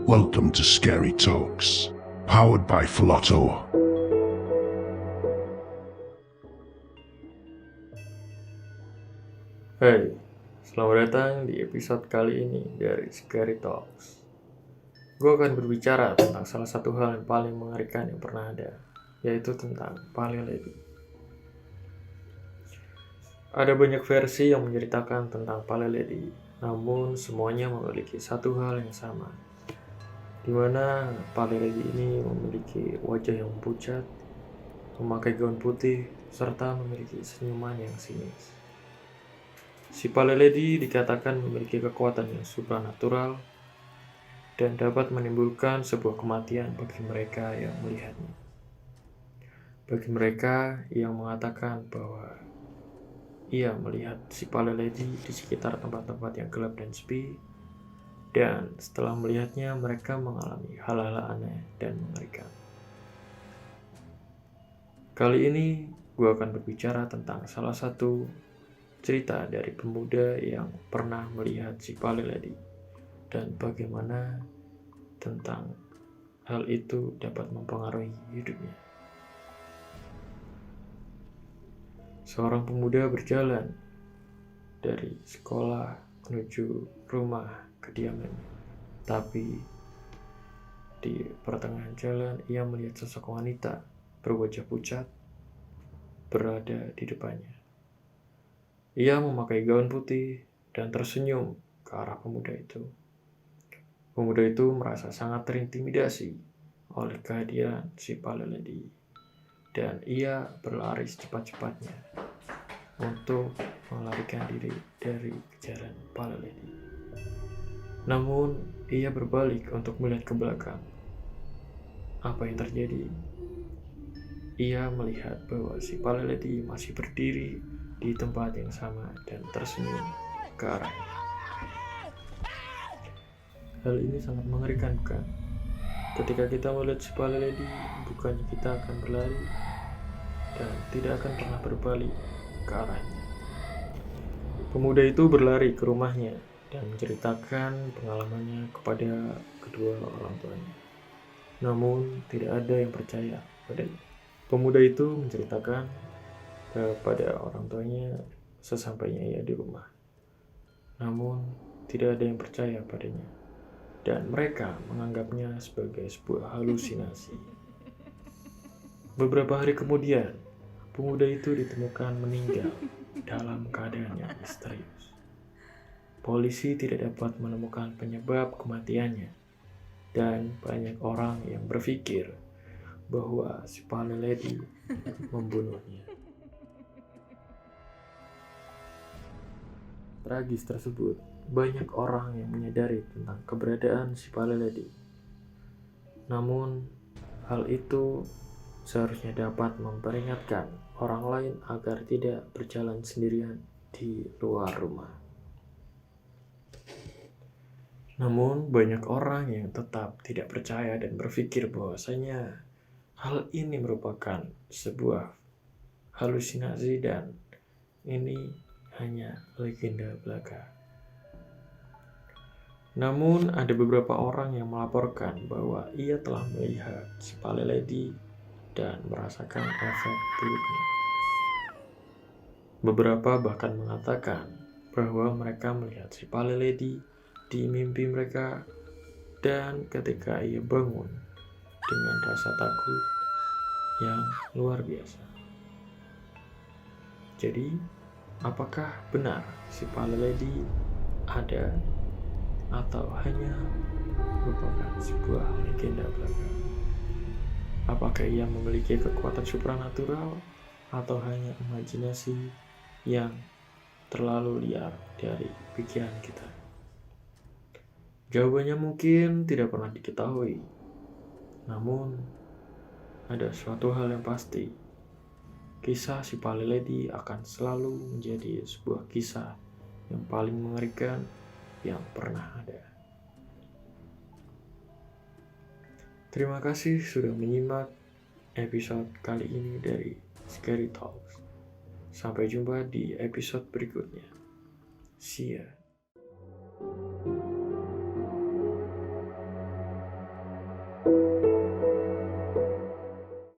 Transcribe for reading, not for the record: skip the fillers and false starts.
Welcome to Scary Talks, powered by Floto. Hai, selamat datang di episode kali ini dari Scary Talks. Gue akan berbicara tentang salah satu hal yang paling mengerikan yang pernah ada, yaitu tentang Pale Lady. Ada banyak versi yang menceritakan tentang Pale Lady, namun semuanya memiliki satu hal yang sama, di mana Pale Lady ini memiliki wajah yang pucat, memakai gaun putih, serta memiliki senyuman yang sinis. Si Pale Lady dikatakan memiliki kekuatan yang supranatural dan dapat menimbulkan sebuah kematian bagi mereka yang melihatnya. Bagi mereka yang mengatakan bahwa ia melihat si Pale Lady di sekitar tempat-tempat yang gelap dan sepi, dan setelah melihatnya mereka mengalami hal-hal aneh dan mengerikan. Kali ini gue akan berbicara tentang salah satu cerita dari pemuda yang pernah melihat si Pale Lady dan bagaimana tentang hal itu dapat mempengaruhi hidupnya. Seorang pemuda berjalan dari sekolah menuju rumah kediamannya, tapi di pertengahan jalan ia melihat sosok wanita berwajah pucat berada di depannya. Ia memakai gaun putih dan tersenyum ke arah pemuda itu. Pemuda itu merasa sangat terintimidasi oleh kehadiran si Pale Lady, dan ia berlari secepat-cepatnya untuk melarikan diri dari kejaran Pale Lady. Namun, ia berbalik untuk melihat ke belakang. Apa yang terjadi? Ia melihat bahwa si Pale Lady masih berdiri di tempat yang sama dan tersenyum ke arahnya. Hal ini sangat mengerikan, bukan? Ketika kita melihat si Pale Lady, bukannya kita akan berlari dan tidak akan pernah berbalik ke arahnya. Pemuda itu berlari ke rumahnya dan menceritakan pengalamannya kepada kedua orang tuanya. Namun, tidak ada yang percaya padanya. Pemuda itu menceritakan kepada orang tuanya sesampainya ia di rumah. Namun, tidak ada yang percaya padanya, dan mereka menganggapnya sebagai sebuah halusinasi. Beberapa hari kemudian, pemuda itu ditemukan meninggal dalam keadaan yang misterius. Polisi tidak dapat menemukan penyebab kematiannya, dan banyak orang yang berpikir bahwa si Pale Lady membunuhnya. Tragis tersebut, banyak orang yang menyadari tentang keberadaan si Pale Lady. Namun, hal itu seharusnya dapat memperingatkan orang lain agar tidak berjalan sendirian di luar rumah. Namun, banyak orang yang tetap tidak percaya dan berpikir bahwasanya hal ini merupakan sebuah halusinasi dan ini hanya legenda belaka. Namun, ada beberapa orang yang melaporkan bahwa ia telah melihat si Pale Lady dan merasakan efek buruknya. Beberapa bahkan mengatakan bahwa mereka melihat si Pale Lady di mimpi mereka, dan ketika ia bangun dengan rasa takut yang luar biasa. Jadi, apakah benar si Pale Lady ada atau hanya merupakan sebuah legenda belaka? Apakah ia memiliki kekuatan supranatural atau hanya imajinasi yang terlalu liar dari pikiran kita? Jawabannya mungkin tidak pernah diketahui. Namun, ada suatu hal yang pasti. Kisah si Pale Lady akan selalu menjadi sebuah kisah yang paling mengerikan yang pernah ada. Terima kasih sudah menyimak episode kali ini dari Scary Talks. Sampai jumpa di episode berikutnya. See ya.